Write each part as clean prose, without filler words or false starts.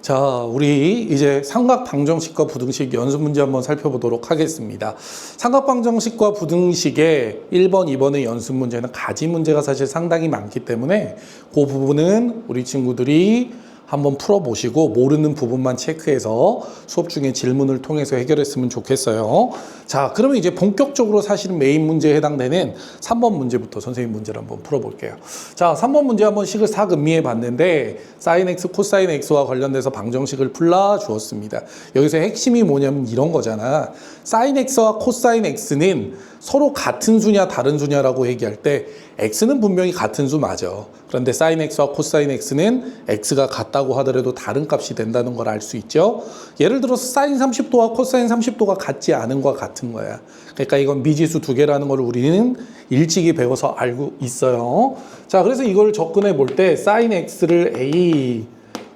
자, 우리 이제 삼각방정식과 부등식 연습 문제 한번 살펴보도록 하겠습니다. 삼각방정식과 부등식의 1번, 2번의 연습 문제는 가지 문제가 사실 상당히 많기 때문에 그 부분은 우리 친구들이 한번 풀어보시고 모르는 부분만 체크해서 수업 중에 질문을 통해서 해결했으면 좋겠어요. 자, 그러면 이제 본격적으로 사실은 메인 문제에 해당되는 3번 문제부터 선생님 문제를 한번 풀어볼게요. 자, 3번 문제 한번 식을 사금미해 봤는데 사인 x, 코사인 x와 관련돼서 방정식을 풀라 주었습니다. 여기서 핵심이 뭐냐면 이런 거잖아. 사인 x와 코사인 x는 서로 같은 수냐 다른 수냐라고 얘기할 때 x는 분명히 같은 수 맞아. 그런데 사인 x와 코사인 x는 x가 같다고 하더라도 다른 값이 된다는 걸 알 수 있죠. 예를 들어서 사인 30도와 코사인 30도가 같지 않은 거와 같은 거야. 그러니까 이건 미지수 두 개라는 걸 우리는 일찍이 배워서 알고 있어요. 자, 그래서 이걸 접근해 볼 때 사인 x를 a,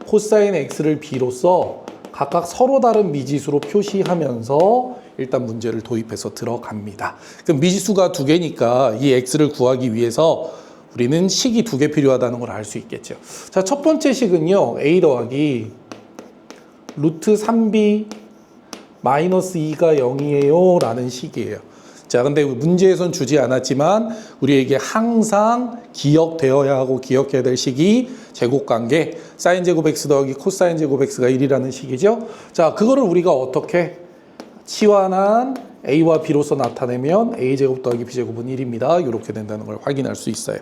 코사인 x를 b로서 각각 서로 다른 미지수로 표시하면서 일단 문제를 도입해서 들어갑니다. 그럼 미지수가 두 개니까 이 x를 구하기 위해서 우리는 식이 두 개 필요하다는 걸 알 수 있겠죠. 자, 첫 번째 식은요, a 더하기 루트 3b 마이너스 2가 0이에요 라는 식이에요. 자, 근데 문제에선 주지 않았지만 우리에게 항상 기억되어야 하고 기억해야 될 식이 제곱관계 사인 제곱 x 더하기 코사인 제곱 x가 1이라는 식이죠. 자, 그거를 우리가 어떻게 치환한 a와 b로서 나타내면 a제곱 더하기 b제곱은 1입니다. 이렇게 된다는 걸 확인할 수 있어요.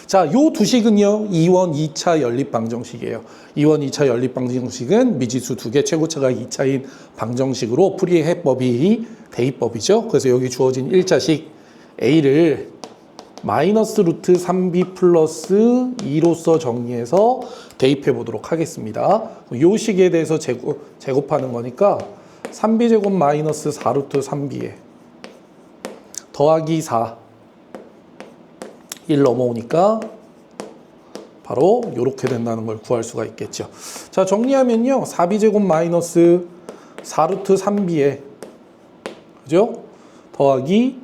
자, 요 두 식은요, 2원 2차 연립 방정식이에요. 2원 2차 연립 방정식은 미지수 두 개 최고차가 2차인 방정식으로 풀이의 해법이 대입법이죠. 그래서 여기 주어진 1차식 a를 마이너스 루트 3b 플러스 2로서 정리해서 대입해 보도록 하겠습니다. 요 식에 대해서 제곱하는 거니까 3b제곱 마이너스 4루트 3b에 더하기 4 1 넘어오니까 바로 이렇게 된다는 걸 구할 수가 있겠죠. 자, 정리하면요, 4b제곱 마이너스 4루트 3b에 그죠? 더하기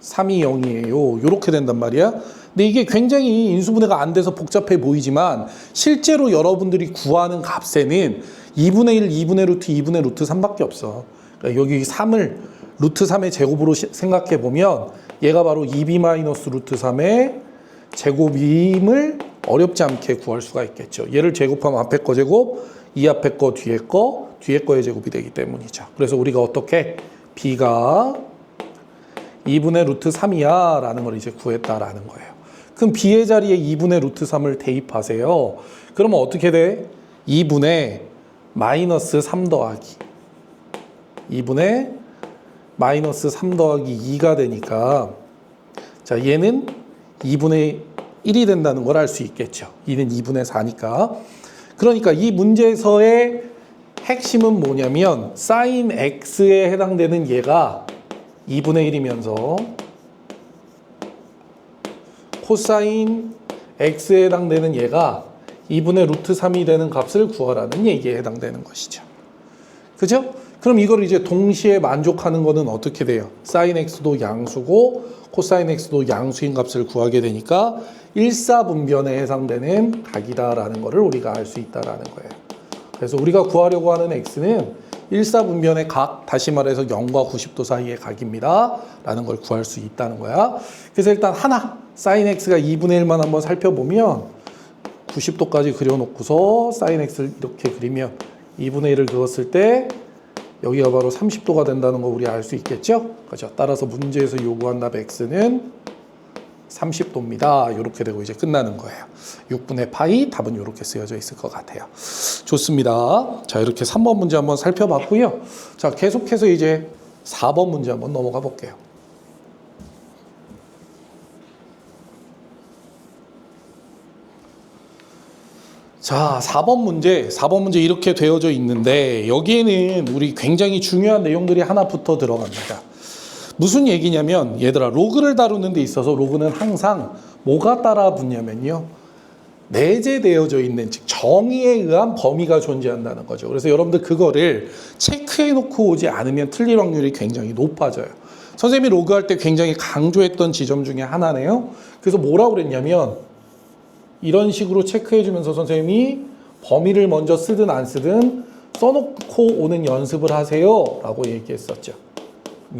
3이 0이에요. 이렇게 된단 말이야. 근데 이게 굉장히 인수분해가 안 돼서 복잡해 보이지만 실제로 여러분들이 구하는 값에는 2분의 1, 2분의 루트, 2분의 루트 3밖에 없어. 그러니까 여기 3을 루트 3의 제곱으로 생각해 보면 얘가 바로 2b 마이너스 루트 3의 제곱임을 어렵지 않게 구할 수가 있겠죠. 얘를 제곱하면 앞에 거 제곱, 이 앞에 거 뒤에 거의 제곱이 되기 때문이죠. 그래서 우리가 어떻게 b가 2분의 루트 3이야 라는 걸 이제 구했다라는 거예요. 그럼 b의 자리에 2분의 루트 3을 대입하세요. 그러면 어떻게 돼? 2분의 마이너스 3 더하기 2분의 마이너스 3 더하기 2가 되니까 자, 얘는 2분의 1이 된다는 걸 알 수 있겠죠. 2는 2분의 4니까. 그러니까 이 문제에서의 핵심은 뭐냐면 사인 x에 해당되는 얘가 2분의 1이면서 코사인 x에 해당되는 얘가 2분의 루트 3이 되는 값을 구하라는 얘기에 해당되는 것이죠. 그죠? 그럼 이걸 이제 동시에 만족하는 거는 어떻게 돼요? 사인 x도 양수고 코사인 x도 양수인 값을 구하게 되니까 일사분변에 해당되는 각이다라는 거를 우리가 알 수 있다라는 거예요. 그래서 우리가 구하려고 하는 x는 일사분변의 각, 다시 말해서 0과 90도 사이의 각입니다 라는 걸 구할 수 있다는 거야. 그래서 일단 하나, 사인 x가 2분의 1만 한번 살펴보면 90도까지 그려놓고서 사인 x를 이렇게 그리면 2분의 1을 그었을 때 여기가 바로 30도가 된다는 거 우리 알 수 있겠죠? 그렇죠? 따라서 문제에서 요구한 답 x는 30도입니다. 이렇게 되고 이제 끝나는 거예요. 6분의 파이 답은 이렇게 쓰여져 있을 것 같아요. 좋습니다. 자, 이렇게 3번 문제 한번 살펴봤고요. 자, 계속해서 이제 4번 문제 한번 넘어가 볼게요. 자, 4번 문제 이렇게 되어져 있는데 여기에는 우리 굉장히 중요한 내용들이 하나 붙어 들어갑니다. 무슨 얘기냐면 얘들아, 로그를 다루는 데 있어서 로그는 항상 뭐가 따라 붙냐면요, 내재되어져 있는, 즉 정의에 의한 범위가 존재한다는 거죠. 그래서 여러분들 그거를 체크해 놓고 오지 않으면 틀릴 확률이 굉장히 높아져요. 선생님이 로그할 때 굉장히 강조했던 지점 중에 하나네요. 그래서 뭐라고 그랬냐면 이런 식으로 체크해 주면서 선생님이 범위를 먼저 쓰든 안 쓰든 써놓고 오는 연습을 하세요 라고 얘기했었죠.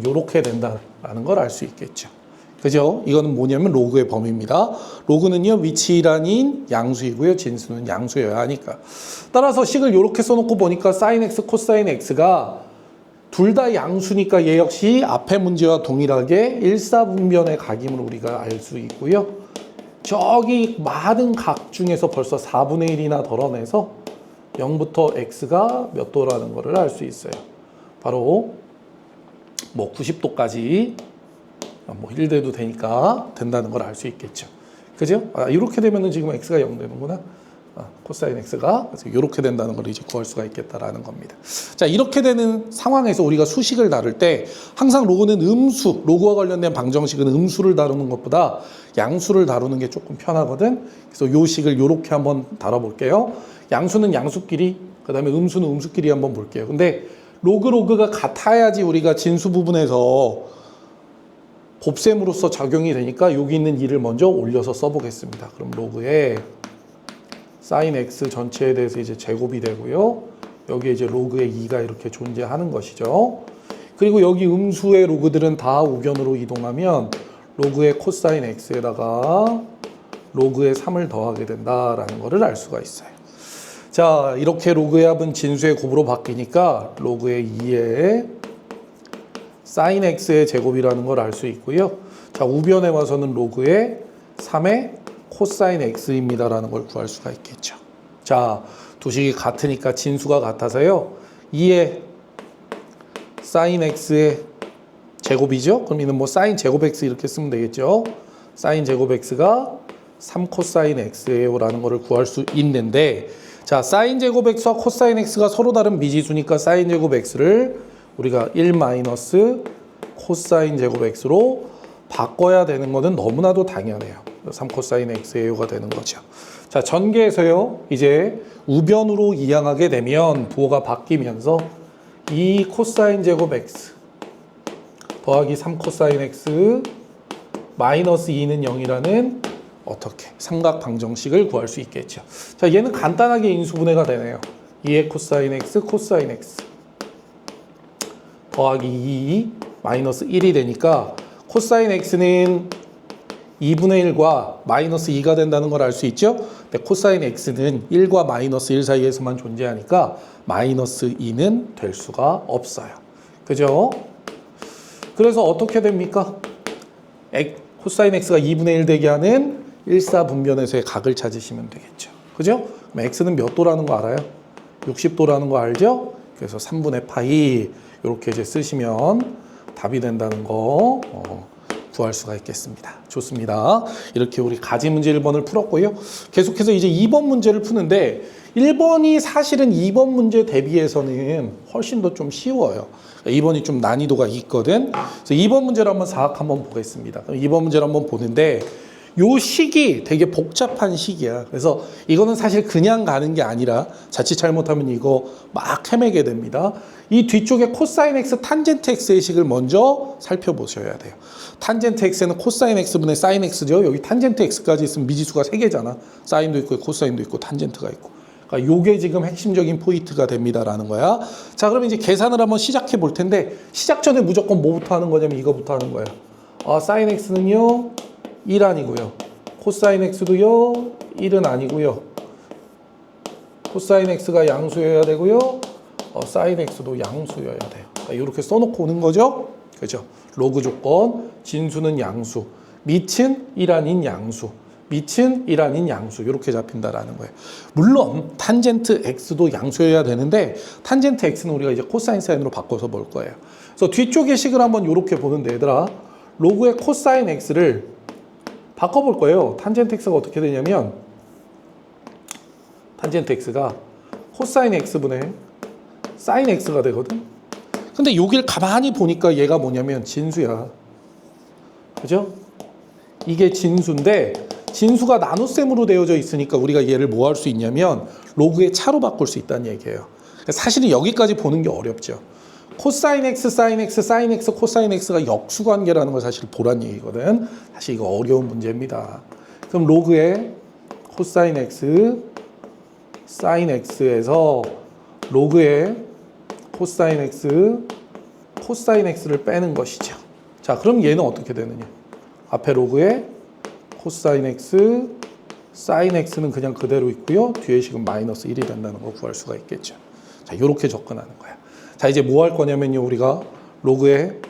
요렇게 된다라는 걸 알 수 있겠죠. 그죠? 이거는 뭐냐면 로그의 범위입니다. 로그는요, 위치란인 양수이고요, 진수는 양수여야 하니까. 따라서 식을 요렇게 써놓고 보니까 sin x, 코사인 x가 둘 다 양수니까 얘 역시 앞의 문제와 동일하게 일사분변의 각임을 우리가 알 수 있고요. 저기 많은 각 중에서 벌써 4분의 1이나 덜어내서 0부터 x가 몇 도라는 것을 알 수 있어요. 바로 뭐 90도까지 뭐 1대도 되니까 된다는 걸 알 수 있겠죠. 그죠? 이렇게 되면은 지금 x가 0 되는구나. 코사인 x가 그래서 이렇게 된다는 걸 이제 구할 수가 있겠다라는 겁니다. 자, 이렇게 되는 상황에서 우리가 수식을 다룰 때 항상 로그는 음수, 로그와 관련된 방정식은 음수를 다루는 것보다 양수를 다루는 게 조금 편하거든. 그래서 요 식을 요렇게 한번 다뤄볼게요. 양수는 양수끼리, 그 다음에 음수는 음수끼리 한번 볼게요. 근데 로그가 같아야지 우리가 진수 부분에서 곱셈으로서 적용이 되니까 여기 있는 2를 먼저 올려서 써보겠습니다. 그럼 로그에 sin x 전체에 대해서 이제 제곱이 되고요. 여기에 이제 로그의 2가 이렇게 존재하는 것이죠. 그리고 여기 음수의 로그들은 다 우변으로 이동하면 로그의 코사인 x에다가 로그의 3을 더하게 된다라는 것을 알 수가 있어요. 자, 이렇게 로그의 합은 진수의 곱으로 바뀌니까 로그의 2에 sin x의 제곱이라는 걸 알 수 있고요. 자, 우변에 와서는 로그의 3의 코사인 x입니다라는 걸 구할 수가 있겠죠. 자, 두 식이 같으니까 진수가 같아서요. 2의 sin x의 제곱이죠. 그럼 이는 뭐 sin 제곱 x 이렇게 쓰면 되겠죠. sin 제곱 x가 3 코사인 x예요 라는 거를 구할 수 있는데, 자, sin 제곱 x와 코사인 x가 서로 다른 미지수니까 sin 제곱 x를 우리가 1 마이너스 코사인 제곱 x로 바꿔야 되는 거는 너무나도 당연해요. 3 코사인 x예요가 되는 거죠. 자, 전개에서요, 이제 우변으로 이항하게 되면 부호가 바뀌면서 2 코사인 제곱 x 더하기 3 코사인 x 마이너스 2는 0이라는 어떻게 삼각 방정식을 구할 수 있겠죠. 자, 얘는 간단하게 인수분해가 되네요. 2의 코사인 x 코사인 x 더하기 2 마이너스 1이 되니까 코사인 x는 2분의 1과 마이너스 2가 된다는 걸 알 수 있죠. 근데 코사인 x는 1과 마이너스 1 사이에서만 존재하니까 마이너스 2는 될 수가 없어요. 그죠? 그래서 어떻게 됩니까? 코사인 x가 2분의 1 되게 하는 일사분변에서의 각을 찾으시면 되겠죠. 그죠? 그럼 x는 몇 도라는 거 알아요? 60도라는 거 알죠? 그래서 3분의 파이 이렇게 이제 쓰시면 답이 된다는 거 구할 수가 있겠습니다. 좋습니다. 이렇게 우리 가지 문제 1번을 풀었고요. 계속해서 이제 2번 문제를 푸는데 1번이 사실은 2번 문제 대비해서는 훨씬 더 좀 쉬워요. 2번이 좀 난이도가 있거든. 그래서 2번 문제를 한번 싹 한번 보겠습니다. 2번 문제를 한번 보는데 요 식이 되게 복잡한 식이야. 그래서 이거는 사실 그냥 가는 게 아니라 자칫 잘못하면 이거 막 헤매게 됩니다. 이 뒤쪽에 코사인 x, 탄젠트 x의 식을 먼저 살펴보셔야 돼요. 탄젠트 x는 코사인 x분의 사인 x죠. 여기 탄젠트 x까지 있으면 미지수가 3개잖아. 사인도 있고 코사인도 있고 탄젠트가 있고. 그러니까 요게 지금 핵심적인 포인트가 됩니다라는 거야. 자, 그러면 이제 계산을 한번 시작해 볼 텐데 시작 전에 무조건 뭐부터 하는 거냐면 이거부터 하는 거야. 사인 x는요 1 아니고요. 코사인 x도요 1은 아니고요. 코사인 x가 양수여야 되고요. 사인 x도 양수여야 돼요. 그러니까 이렇게 써놓고 오는 거죠. 그죠? 로그 조건, 진수는 양수, 밑은 1 아닌 양수, 밑은 1 아닌 양수 이렇게 잡힌다라는 거예요. 물론 탄젠트 x도 양수여야 되는데 탄젠트 x는 우리가 이제 코사인 사인으로 바꿔서 볼 거예요. 그래서 뒤쪽의 식을 한번 이렇게 보는데 얘들아, 로그의 코사인 x를 바꿔볼 거예요. 탄젠트 x가 어떻게 되냐면 탄젠트 x가 코사인 x분의 사인 x가 되거든. 근데 여길 가만히 보니까 얘가 뭐냐면 진수야. 그죠? 이게 진수인데 진수가 나눗셈으로 되어져 있으니까 우리가 얘를 뭐 할 수 있냐면 로그의 차로 바꿀 수 있다는 얘기예요. 사실은 여기까지 보는 게 어렵죠. 코사인 x, 사인 x, 사인 x, 코사인 x가 역수관계라는 걸 사실 보란 얘기거든. 사실 이거 어려운 문제입니다. 그럼 로그의 코사인 x, 사인 x에서 로그의 코사인 x, 코사인 x를 빼는 것이죠. 자, 그럼 얘는 어떻게 되느냐? 앞에 로그의 코사인 x, 사인 x는 그냥 그대로 있고요. 뒤에 식은 마이너스 1이 된다는 거 구할 수가 있겠죠. 자, 이렇게 접근하는 거야. 자, 이제 뭐 할 거냐면요. 우리가 로그의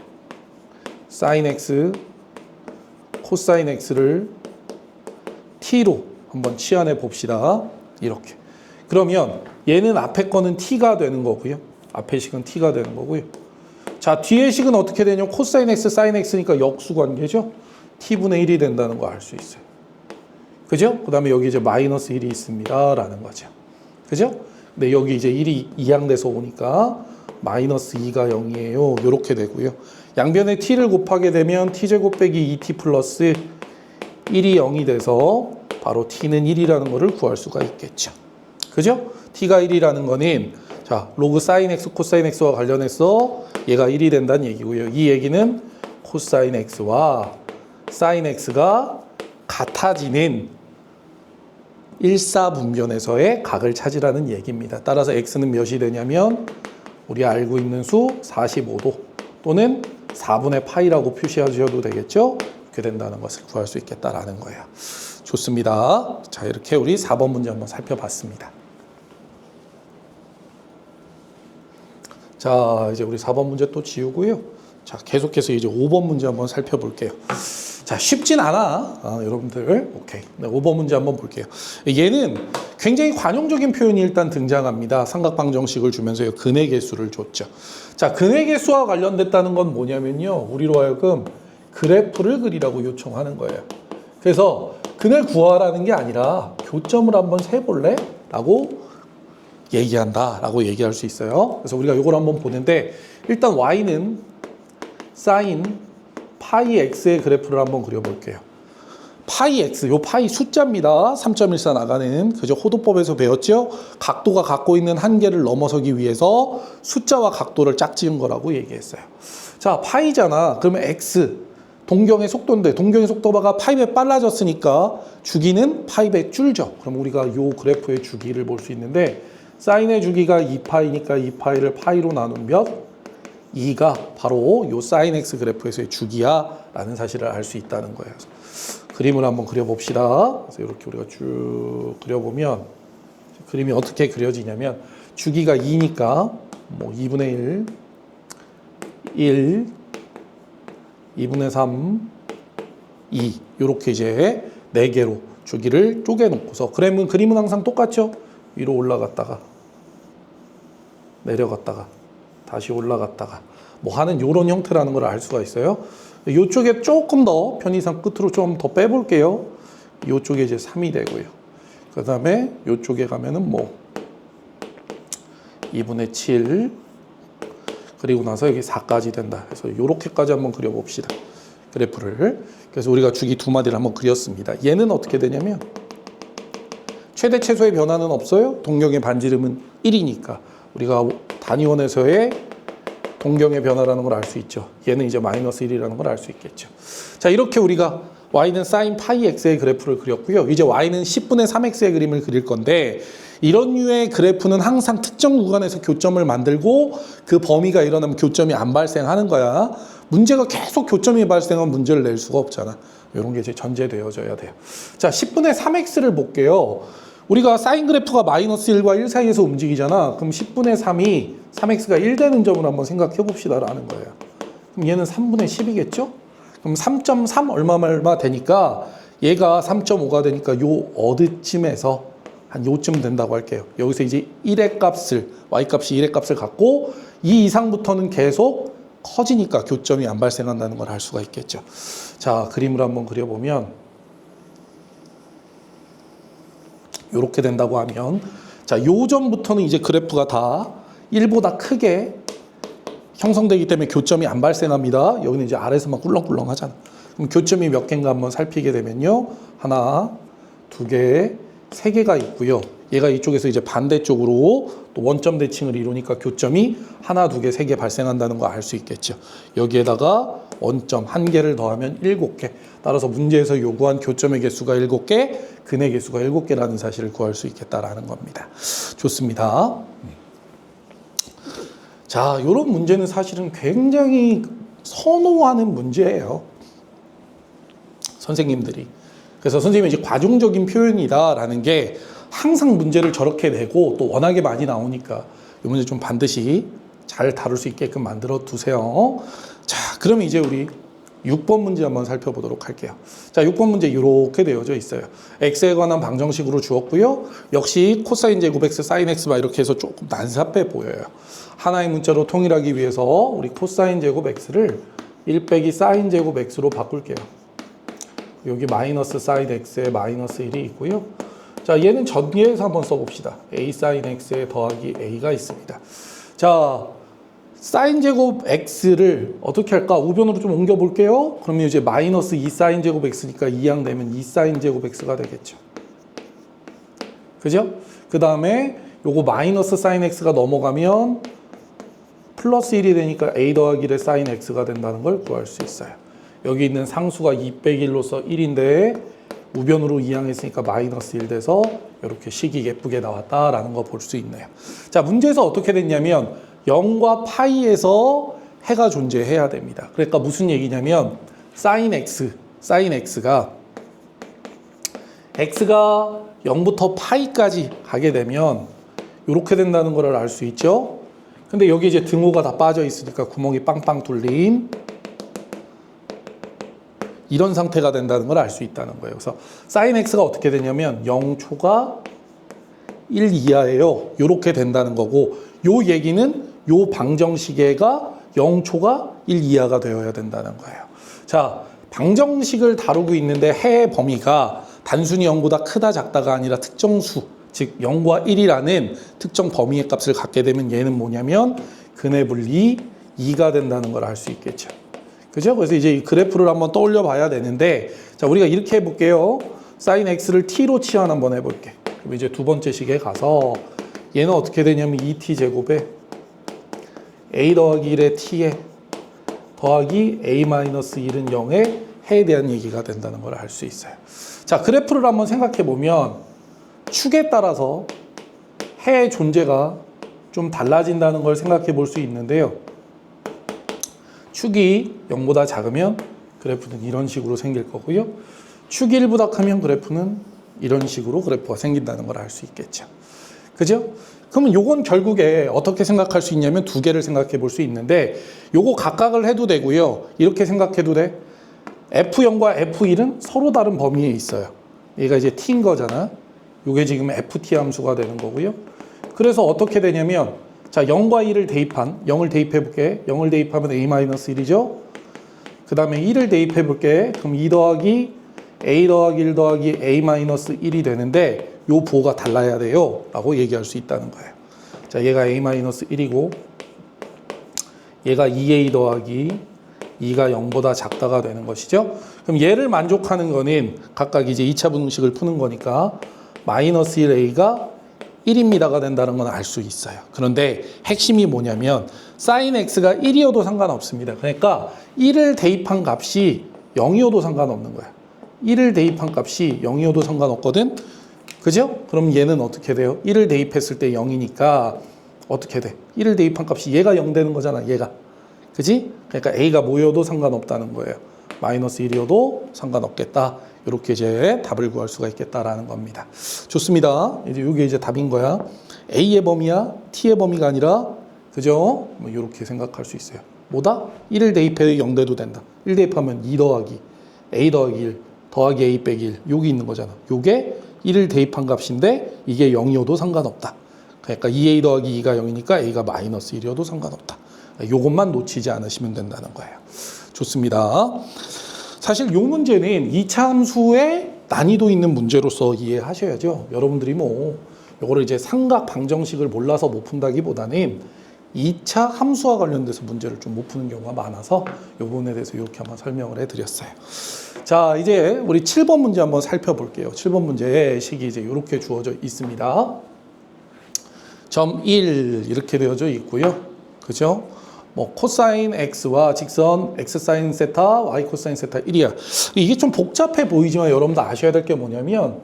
사인 x, 코사인 x를 t로 한번 치환해 봅시다. 이렇게. 그러면 얘는 앞에 거는 t가 되는 거고요. 앞에 식은 t가 되는 거고요. 자, 뒤에 식은 어떻게 되냐면 코사인 x, 사인 x니까 역수 관계죠. t분의 1이 된다는 거 알 수 있어요. 그죠? 그 다음에 여기 이제 마이너스 1이 있습니다. 라는 거죠. 그죠? 근데 여기 이제 1이 이항돼서 오니까 마이너스 2가 0이에요. 요렇게 되고요. 양변에 t를 곱하게 되면 t제곱 빼기 2t 플러스 1이 0이 돼서 바로 t는 1이라는 거를 구할 수가 있겠죠. 그죠? t가 1이라는 거는 자, 로그 사인 x, 코사인 x와 관련해서 얘가 1이 된다는 얘기고요. 이 얘기는 코사인 x와 사인 x가 같아지는 일사분변에서의 각을 찾으라는 얘기입니다. 따라서 x는 몇이 되냐면 우리 알고 있는 수 45도 또는 4분의 파이라고 표시하셔도 되겠죠. 이렇게 된다는 것을 구할 수 있겠다라는 거예요. 좋습니다. 자, 이렇게 우리 4번 문제 한번 살펴봤습니다. 자, 이제 우리 4번 문제 또 지우고요. 자, 계속해서 이제 5번 문제 한번 살펴볼게요. 자, 쉽진 않아. 여러분들. 오케이. 네, 5번 문제 한번 볼게요. 얘는 굉장히 관용적인 표현이 일단 등장합니다. 삼각방정식을 주면서 근의 개수를 줬죠. 자, 근의 개수와 관련됐다는 건 뭐냐면요. 우리로 하여금 그래프를 그리라고 요청하는 거예요. 그래서 근을 구하라는 게 아니라 교점을 한번 세볼래? 라고 얘기한다. 라고 얘기할 수 있어요. 그래서 우리가 이걸 한번 보는데 일단 y는 사인 파이 x의 그래프를 한번 그려볼게요. 파이 x, 요 파이 숫자입니다. 3.14 나가는 그저 호도법에서 배웠죠. 각도가 갖고 있는 한계를 넘어서기 위해서 숫자와 각도를 짝지은 거라고 얘기했어요. 자, 파이잖아. 그러면 x 동경의 속도인데 동경의 속도가 파이배 빨라졌으니까 주기는 파이배 줄죠. 그럼 우리가 요 그래프의 주기를 볼 수 있는데 사인의 주기가 2파이니까 2파이를 파이로 나누면 2가 바로 요 사인 x 그래프에서의 주기야 라는 사실을 알 수 있다는 거예요. 그림을 한번 그려봅시다. 그래서 이렇게 우리가 쭉 그려보면 그림이 어떻게 그려지냐면 주기가 2니까 뭐 2분의 1, 2분의 3, 2 이렇게 이제 4개로 주기를 쪼개놓고서 그림은 항상 똑같죠? 위로 올라갔다가 내려갔다가 다시 올라갔다가 뭐 하는 이런 형태라는 걸 알 수가 있어요. 이쪽에 조금 더 편의상 끝으로 좀 더 빼볼게요. 이쪽에 이제 3이 되고요. 그 다음에 이쪽에 가면은 뭐 2분의 7 그리고 나서 여기 4까지 된다. 그래서 이렇게까지 한번 그려봅시다. 그래프를. 그래서 우리가 주기 두 마디를 한번 그렸습니다. 얘는 어떻게 되냐면 최대 최소의 변화는 없어요. 동경의 반지름은 1이니까 우리가 단위원에서의 동경의 변화라는 걸 알 수 있죠. 얘는 이제 마이너스 1이라는 걸 알 수 있겠죠. 자, 이렇게 우리가 y는 사인 파이 x의 그래프를 그렸고요. 이제 y는 10분의 3x의 그림을 그릴 건데 이런 류의 그래프는 항상 특정 구간에서 교점을 만들고 그 범위가 일어나면 교점이 안 발생하는 거야. 문제가 계속 교점이 발생하면 문제를 낼 수가 없잖아. 이런 게 이제 전제되어져야 돼요. 자, 10분의 3x를 볼게요. 우리가 사인 그래프가 마이너스 1과 1 사이에서 움직이잖아. 그럼 10분의 3이 3x가 1 되는 점을 한번 생각해 봅시다 라는 거예요. 그럼 얘는 3분의 10이겠죠? 그럼 3.3 얼마 되니까 얘가 3.5가 되니까 요 어디쯤에서 한 요쯤 된다고 할게요. 여기서 이제 1의 값을 y값이 1의 값을 갖고 이 이상부터는 계속 커지니까 교점이 안 발생한다는 걸 알 수가 있겠죠. 자, 그림을 한번 그려보면 이렇게 된다고 하면 자, 요 점부터는 이제 그래프가 다 1보다 크게 형성되기 때문에 교점이 안 발생합니다. 여기는 이제 아래에서만 꿀렁꿀렁 하잖아. 그럼 교점이 몇 개인가 한번 살피게 되면요. 하나, 두 개, 세 개가 있고요. 얘가 이쪽에서 이제 반대쪽으로 또 원점 대칭을 이루니까 교점이 하나, 두 개, 세 개 발생한다는 거 알 수 있겠죠. 여기에다가 원점 한 개를 더하면 7개. 따라서 문제에서 요구한 교점의 개수가 7개, 근의 개수가 7개라는 사실을 구할 수 있겠다라는 겁니다. 좋습니다. 자, 이런 문제는 사실은 굉장히 선호하는 문제예요. 선생님들이. 그래서 선생님이 이제 과중적인 표현이다라는 게 항상 문제를 저렇게 내고 또 워낙에 많이 나오니까 이 문제 좀 반드시 잘 다룰 수 있게끔 만들어 두세요. 자, 그러면 이제 우리 6번 문제 한번 살펴보도록 할게요. 자, 6번 문제 이렇게 되어져 있어요. x에 관한 방정식으로 주었고요. 역시 코사인 제곱 x, 사인 x 막 이렇게 해서 조금 난삽해 보여요. 하나의 문자로 통일하기 위해서 우리 코사인 제곱 x를 1 빼기 사인 제곱 x로 바꿀게요. 여기 마이너스 사인 x에 마이너스 1이 있고요. 자, 얘는 전개해서 한번 써봅시다. a 사인 x에 더하기 a가 있습니다. 자, 사인 제곱 x를 어떻게 할까? 우변으로 좀 옮겨볼게요. 그러면 이제 마이너스 2 사인 제곱 x니까 2항 되면 2 사인 제곱 x가 되겠죠. 그죠? 그 다음에 요거 마이너스 사인 x가 넘어가면 플러스 1이 되니까 a 더하기 1의 사인 x가 된다는 걸 구할 수 있어요. 여기 있는 상수가 2 빼기 1로서 1인데 우변으로 이항했으니까 마이너스 1 돼서 이렇게 식이 예쁘게 나왔다라는 거 볼 수 있네요. 자, 문제에서 어떻게 됐냐면 0과 파이에서 해가 존재해야 됩니다. 그러니까 무슨 얘기냐면 사인 x가 x가 0부터 파이까지 가게 되면 이렇게 된다는 걸 알 수 있죠. 근데 여기 이제 등호가 다 빠져 있으니까 구멍이 빵빵 뚫린 이런 상태가 된다는 걸 알 수 있다는 거예요. 그래서 사인 x가 어떻게 되냐면 0초가 1 이하예요. 이렇게 된다는 거고, 요 얘기는 요 방정식에가 0초가 1 이하가 되어야 된다는 거예요. 자, 방정식을 다루고 있는데 해의 범위가 단순히 0보다 크다 작다가 아니라 특정 수, 즉 0과 1이라는 특정 범위의 값을 갖게 되면 얘는 뭐냐면 근의 분리 2가 된다는 걸 알 수 있겠죠. 그죠? 그래서 이제 이 그래프를 한번 떠올려 봐야 되는데, 자, 우리가 이렇게 해볼게요. 사인 x를 t로 치환 한번 해볼게. 그럼 이제 두 번째 식에 가서 얘는 어떻게 되냐면 2t 제곱에 a 더하기 1에 t에 더하기 a-1은 0에 해에 대한 얘기가 된다는 걸 알 수 있어요. 자, 그래프를 한번 생각해 보면 축에 따라서 해의 존재가 좀 달라진다는 걸 생각해 볼 수 있는데요. 축이 0보다 작으면 그래프는 이런 식으로 생길 거고요. 축이 1보다 크면 그래프는 이런 식으로 그래프가 생긴다는 걸 알 수 있겠죠. 그죠? 그러면 요건 결국에 어떻게 생각할 수 있냐면 두 개를 생각해 볼 수 있는데, 요거 각각을 해도 되고요. 이렇게 생각해도 돼. F0과 F1은 서로 다른 범위에 있어요. 얘가 이제 T인 거잖아. 요게 지금 FT 함수가 되는 거고요. 그래서 어떻게 되냐면, 자, 0과 1을 대입한, 0을 대입해 볼게. 0을 대입하면 A-1이죠. 그 다음에 1을 대입해 볼게. 그럼 2 더하기 A 더하기 1 더하기 A-1이 되는데, 요 부호가 달라야 돼요. 라고 얘기할 수 있다는 거예요. 자, 얘가 A-1이고, 얘가 2A 더하기 2가 0보다 작다가 되는 것이죠. 그럼 얘를 만족하는 거는 각각 이제 2차 분식을 푸는 거니까 마이너스 1A가 1입니다가 된다는 건 알 수 있어요. 그런데 핵심이 뭐냐면 사인 x가 1이어도 상관없습니다. 그러니까 1을 대입한 값이 0이어도 상관없는 거야. 1을 대입한 값이 0이어도 상관없거든. 그죠? 그럼 얘는 어떻게 돼요? 1을 대입했을 때 0이니까 어떻게 돼? 1을 대입한 값이 얘가 0 되는 거잖아, 얘가. 그지? 그러니까 A가 뭐여도 상관없다는 거예요. 마이너스 1이어도 상관없겠다. 이렇게 이제 답을 구할 수가 있겠다라는 겁니다. 좋습니다. 이제 이게 이제 답인 거야. A의 범위야, T의 범위가 아니라, 그죠? 뭐 이렇게 생각할 수 있어요. 뭐다? 1을 대입해 0 돼도 된다. 1 대입하면 2 더하기 A 더하기 1 더하기 A 빼기 1. 여기 있는 거잖아. 요게 1을 대입한 값인데 이게 0이어도 상관없다. 그러니까 2A 더하기 2가 0이니까 A가 마이너스 1이어도 상관없다. 요것만 놓치지 않으시면 된다는 거예요. 좋습니다. 사실 요 문제는 2차 함수의 난이도 있는 문제로서 이해하셔야죠. 여러분들이 뭐 요거를 이제 삼각 방정식을 몰라서 못 푼다기보다는 2차 함수와 관련돼서 문제를 좀 못 푸는 경우가 많아서 요 부분에 대해서 이렇게 한번 설명을 해드렸어요. 자, 이제 우리 7번 문제 한번 살펴볼게요. 7번 문제의 식이 이제 이렇게 주어져 있습니다. 점 1 이렇게 되어져 있고요. 그죠? 뭐 코사인 x와 직선 x 사인 세타, y 코사인 세타 1이야. 이게 좀 복잡해 보이지만 여러분도 아셔야 될 게 뭐냐면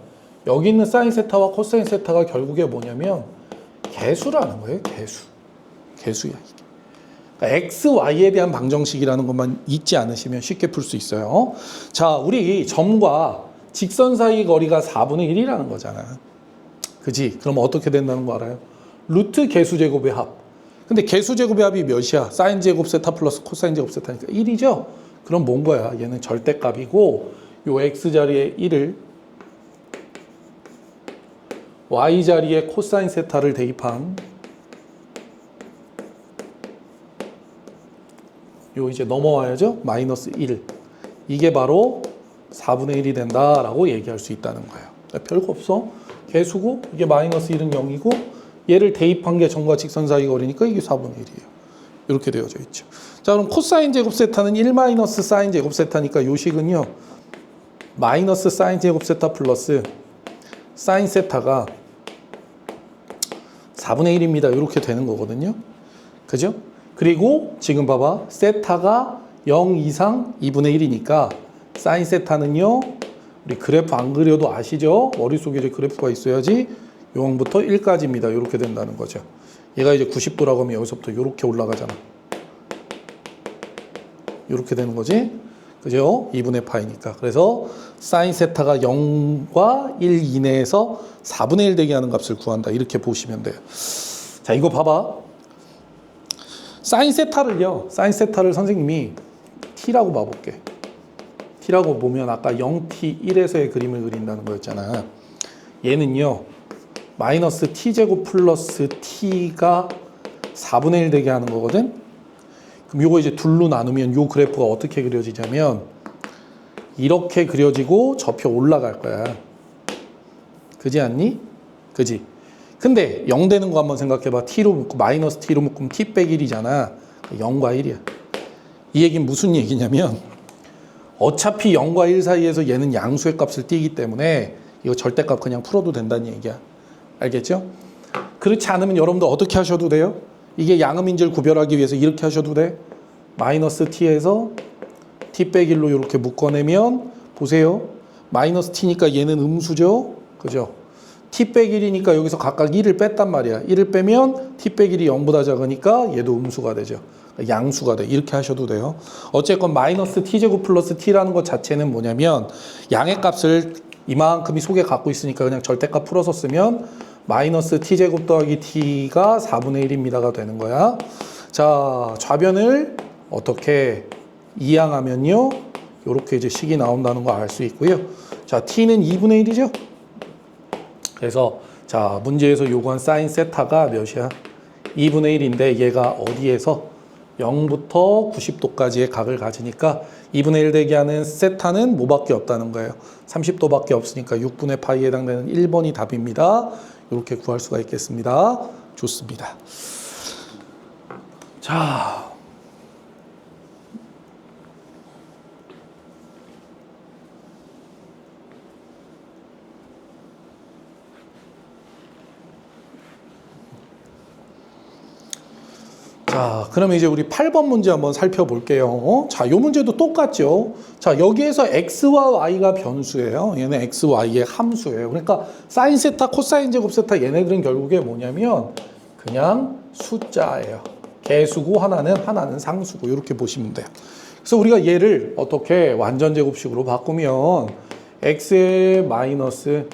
여기 있는 사인 세타와 코사인 세타가 결국에 뭐냐면 개수라는 거예요. 개수야 이게. 그러니까 x, y에 대한 방정식이라는 것만 잊지 않으시면 쉽게 풀 수 있어요. 자, 우리 점과 직선 사이 거리가 4분의 1이라는 거잖아. 그지? 그럼 어떻게 된다는 거 알아요? 루트 개수제곱의 합. 근데 개수제곱의 합이 몇이야? 사인 제곱 세타 플러스 코사인 제곱 세타니까 1이죠? 그럼 뭔 거야? 얘는 절대값이고 요 x 자리에 1을 y 자리에 코사인 세타를 대입한 요 이제 넘어와야죠? 마이너스 1. 이게 바로 4분의 1이 된다라고 얘기할 수 있다는 거예요. 별거 없어. 개수고 이게 마이너스 1은 0이고 얘를 대입한 게 점과 직선 사이 거리니까 이게 4분의 1이에요. 이렇게 되어져 있죠. 자, 그럼 코사인 제곱 세타는 1 마이너스 사인 제곱 세타니까 요 식은요. 마이너스 사인 제곱 세타 플러스 사인 세타가 4분의 1입니다. 이렇게 되는 거거든요. 그죠? 그리고 지금 봐봐. 세타가 0 이상 2분의 1이니까 사인 세타는요. 우리 그래프 안 그려도 아시죠? 머릿속에 그래프가 있어야지 0부터 1까지입니다. 이렇게 된다는 거죠. 얘가 이제 90도라고 하면 여기서부터 이렇게 올라가잖아. 이렇게 되는 거지. 그죠? 2분의 파이니까. 그래서 사인 세타가 0과 1 이내에서 4분의 1 되게 하는 값을 구한다. 이렇게 보시면 돼요. 자, 이거 봐봐. 사인 세타를 선생님이 t라고 봐볼게. t라고 보면 아까 0t 1에서의 그림을 그린다는 거였잖아. 얘는요. 마이너스 t제곱 플러스 t가 4분의 1 되게 하는 거거든. 그럼 요거 이제 둘로 나누면 요 그래프가 어떻게 그려지냐면 이렇게 그려지고 저표 올라갈 거야. 그지 않니? 그지? 근데 0 되는 거 한번 생각해봐. t로 묶고 마이너스 t로 묶으면 t 빼기 1이잖아. 0과 1이야. 이 얘기는 무슨 얘기냐면 어차피 0과 1 사이에서 얘는 양수의 값을 띄기 때문에 이거 절대값 그냥 풀어도 된다는 얘기야. 알겠죠? 그렇지 않으면 여러분들 어떻게 하셔도 돼요? 이게 양음인지를 구별하기 위해서 이렇게 하셔도 돼. 마이너스 t에서 t 빼기 1로 이렇게 묶어내면 보세요. 마이너스 t니까 얘는 음수죠? 그죠? t 빼기 1이니까 여기서 각각 1을 뺐단 말이야. 1을 빼면 t 빼기 1이 0보다 작으니까 얘도 음수가 되죠. 양수가 돼. 이렇게 하셔도 돼요. 어쨌건 마이너스 t제곱 플러스 t라는 것 자체는 뭐냐면 양의 값을 이만큼이 속에 갖고 있으니까 그냥 절대값 풀어서 쓰면 마이너스 t제곱 더하기 t가 4분의 1입니다가 되는 거야. 자, 좌변을 어떻게 이항하면요. 이렇게 이제 식이 나온다는 거 알 수 있고요. 자, t는 2분의 1이죠. 그래서 자, 문제에서 요구한 사인 세타가 몇이야? 2분의 1인데 얘가 어디에서 0부터 90도까지의 각을 가지니까 2분의 1 되게 하는 세타는 뭐밖에 없다는 거예요. 30도밖에 없으니까 6분의 파이에 해당되는 1번이 답입니다. 이렇게 구할 수가 있겠습니다. 좋습니다. 자, 그러면 이제 우리 8번 문제 한번 살펴볼게요. 자, 요 문제도 똑같죠. 자, 여기에서 x와 y가 변수예요. 얘는 x, y의 함수예요. 그러니까 사인 세타, 코사인 제곱 세타 얘네들은 결국에 뭐냐면 그냥 숫자예요. 개수고 하나는 상수고 이렇게 보시면 돼요. 그래서 우리가 얘를 어떻게 완전 제곱식으로 바꾸면 x의 마이너스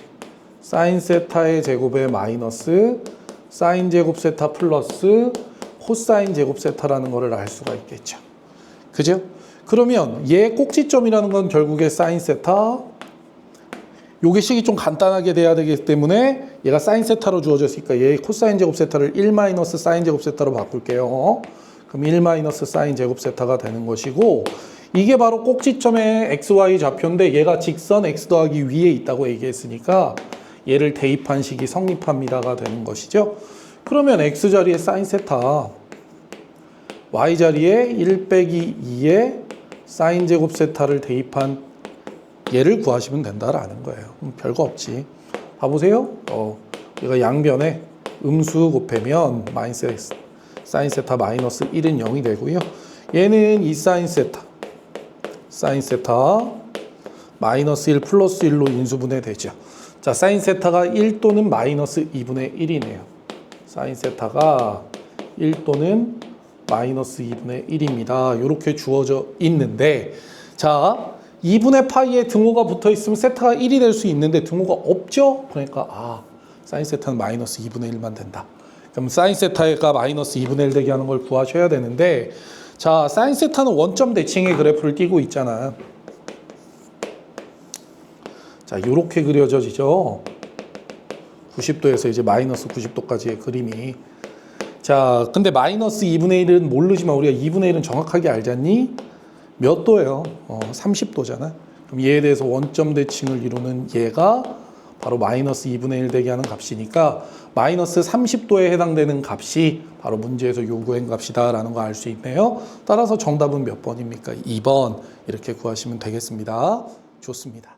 사인 세타의 제곱의 마이너스 사인 제곱 세타 플러스 코사인 제곱 세타라는 거를 알 수가 있겠죠. 그죠? 그러면 얘 꼭지점이라는 건 결국에 사인 세타. 요게 식이 좀 간단하게 돼야 되기 때문에 얘가 사인 세타로 주어졌으니까 얘 코사인 제곱 세타를 1 마이너스 사인 제곱 세타로 바꿀게요. 그럼 1 마이너스 사인 제곱 세타가 되는 것이고 이게 바로 꼭지점의 xy 좌표인데 얘가 직선 x 더하기 위에 있다고 얘기했으니까 얘를 대입한 식이 성립합니다가 되는 것이죠. 그러면 x 자리에 사인 세타, y 자리에 1 빼기 2의 사인 제곱 세타를 대입한 얘를 구하시면 된다라는 거예요. 별거 없지. 봐보세요. 얘가 양변에 음수 곱하면 사인 세타 마이너스 1은 0이 되고요. 얘는 이 사인 세타 마이너스 1 플러스 1로 인수분해 되죠. 자, 사인 세타가 1 또는 마이너스 2분의 1이네요. 사인 세타가 1 또는 마이너스 2분의 1입니다. 이렇게 주어져 있는데, 자, 2분의 파이에 등호가 붙어 있으면 세타가 1이 될 수 있는데 등호가 없죠? 그러니까 사인 세타는 마이너스 2분의 1만 된다. 그럼 사인 세타가 마이너스 2분의 1 되게 하는 걸 구하셔야 되는데, 자, 사인 세타는 원점 대칭의 그래프를 띄고 있잖아요. 자, 요렇게 그려져지죠. 90도에서 이제 마이너스 90도까지의 그림이. 자, 근데 마이너스 2분의 1은 모르지만 우리가 2분의 1은 정확하게 알잖니? 몇 도예요? 30도잖아. 그럼 얘에 대해서 원점 대칭을 이루는 얘가 바로 마이너스 2분의 1 되게 하는 값이니까 마이너스 30도에 해당되는 값이 바로 문제에서 요구한 값이다라는 거 알 수 있네요. 따라서 정답은 몇 번입니까? 2번 이렇게 구하시면 되겠습니다. 좋습니다.